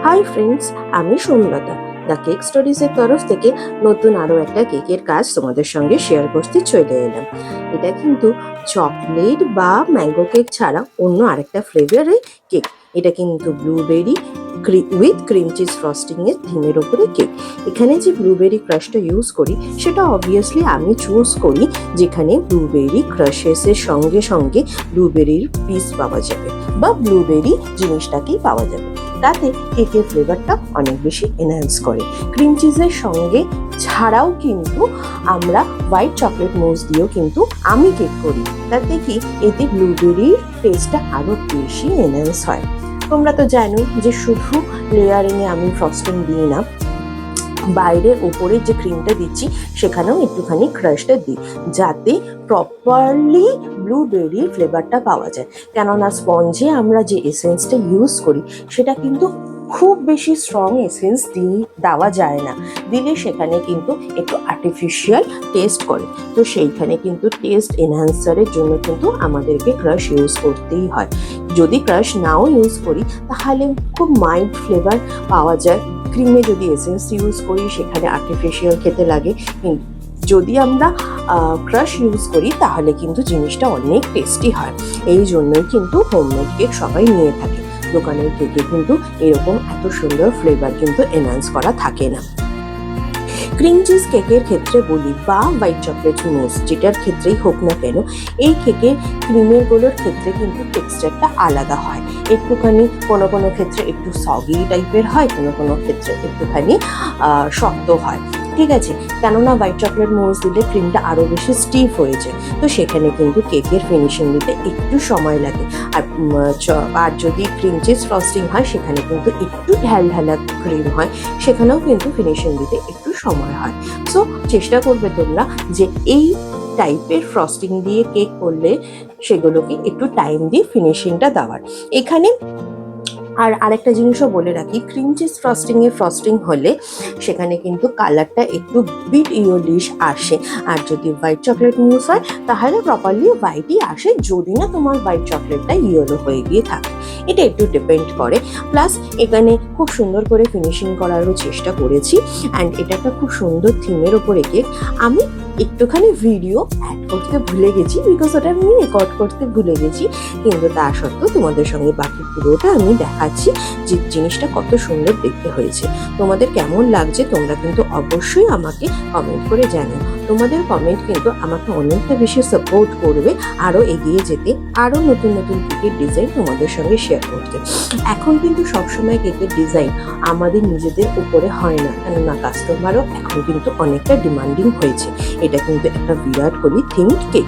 Hi friends, আমি Somlata. The cake স্টোরিজের তরফ থেকে নতুন আরও একটা কেকের কাজ তোমাদের সঙ্গে শেয়ার করতে চলে এলাম। এটা কিন্তু চকলেট বা ম্যাঙ্গো কেক ছাড়া অন্য আরেকটা ফ্লেভারের কেক। এটা কিন্তু blueberry with cream cheese frosting এর থিমের ওপরে কেক। এখানে যে ব্লুবেরি ক্রাশটা ইউজ করি সেটা অবভিয়াসলি আমি চুজ করি যেখানে ব্লুবেরি ক্রাশেসের সঙ্গে সঙ্গে ব্লুবেরির পিস পাওয়া যাবে বা ব্লুবেরি জিনিসটাকেই পাওয়া যাবে। তাতে কেকের ফ্লেভারটা অনেক বেশি এনহ্যান্স করে। ক্রিম চিজের সঙ্গে ছাড়াও কিন্তু আমরা হোয়াইট চকলেট মুস দিয়েও কিন্তু আমি কেক করি। তাতে কি এতে ব্লুবেরির টেস্টটা আরো বেশি এনহ্যান্স হয়। তোমরা তো জানো যে শুধু লেয়ারিংয়ে আমি ফ্রস্টিং দিই না, বাইরের ওপরে যে ক্রিমটা দিচ্ছি সেখানেও একটুখানি ক্রাশটা দিই যাতে প্রপারলি ব্লুবেরির ফ্লেভারটা পাওয়া যায়। কেননা স্পঞ্জে আমরা যে এসেন্সটা ইউজ করি সেটা কিন্তু খুব বেশি স্ট্রং এসেন্স দেওয়া যায় না, দিলে সেখানে কিন্তু একটু আর্টিফিশিয়াল টেস্ট করে। তো সেইখানে কিন্তু টেস্ট এনহ্যান্সারের জন্য কিন্তু আমাদেরকে ক্রাশ ইউজ করতেই হয়। যদি ক্রাশ নাও ইউজ করি তাহলে খুব মাইল্ড ফ্লেভার পাওয়া যায়। ক্রিমে যদি এসেন্স ইউজ করি সেখানে আর্টিফিশিয়াল খেতে লাগে, যদি আমরা ক্রাশ ইউজ করি তাহলে কিন্তু জিনিসটা অনেক টেস্টি হয়। এই জন্যই কিন্তু হোমমেড কেক সবাই নিয়ে থাকে। দোকানের কেকে কিন্তু এরকম এত সুন্দর ফ্লেভার কিন্তু এনহ্যান্স করা থাকে না। ক্রিম চিজ কেকের ক্ষেত্রে বলি বা হোয়াইট চকলেট মুস যেটার ক্ষেত্রেই হোক না কেন, এই কেকের ক্রিমের গুলোর ক্ষেত্রে কিন্তু টেক্সচারটা আলাদা হয়। একটুখানি কোনো কোনো ক্ষেত্রে একটু সগি টাইপের হয়, কোনো কোনো ক্ষেত্রে একটুখানি শক্ত হয়। ঠিক আছে, কেননা হোয়াইট চকলেট মুস দিলে ক্রিমটা আরও বেশি স্টিফ হয়ে যায়। তো সেখানে কিন্তু কেকের ফিনিশিং দিতে একটু সময় লাগে। আর যদি ক্রিম চিজ ফ্রস্টিং হয় সেখানে কিন্তু একটু ঢালা ক্রিম হয়, সেখানেও কিন্তু ফিনিশিং দিতে একটু সময় হয়। সো চেষ্টা করবে তোমরা যে এই টাইপের ফ্রস্টিং দিয়ে কেক করলে সেগুলোকে একটু টাইম দিয়ে ফিনিশিংটা দেওয়ার। এখানে আর আরেকটা জিনিসও বলে রাখি, ক্রিম চিজ ফ্রস্টিং হলে সেখানে কিন্তু কালারটা একটু বিট ইয়েলোইশ আসে। আর যদি হোয়াইট চকলেট মুস হয় তাহলে প্রপারলি হোয়াইটই আসে, যদি না তোমার হোয়াইট চকলেটটা ইয়েলো হয়ে গিয়ে থাকে। এটা একটু ডিপেন্ড করে। প্লাস এখানে খুব সুন্দর করে ফিনিশিং করারও চেষ্টা করেছি। অ্যান্ড এটা একটা খুব সুন্দর থিমের ওপরে কেক। আমি একটুখানি ভিডিও অ্যাড করতে ভুলে গেছি, বিকজ ওটা আমি রেকর্ড করতে ভুলে গেছি, কিন্তু তা সত্ত্বেও তোমাদের সঙ্গে বাকি পুরোটা আমি দেখাচ্ছি যে জিনিসটা কত সুন্দর দেখতে হয়েছে। তোমাদের কেমন লাগছে তোমরা কিন্তু অবশ্যই আমাকে কমেন্ট করে জানিও। তোমাদের কমেন্ট কিন্তু আমাকে অনেকটা বেশি সাপোর্ট করবে আরও এগিয়ে যেতে, আরও নতুন নতুন কেকের ডিজাইন তোমাদের সঙ্গে শেয়ার করতে। এখন কিন্তু সবসময় কেকের ডিজাইন আমাদের নিজেদের উপরে হয় না, কেননা কাস্টমারও এখন কিন্তু অনেকটা ডিমান্ডিং হয়েছে। এটা কিন্তু একটা বিরাট কোহলি থিমড কেক।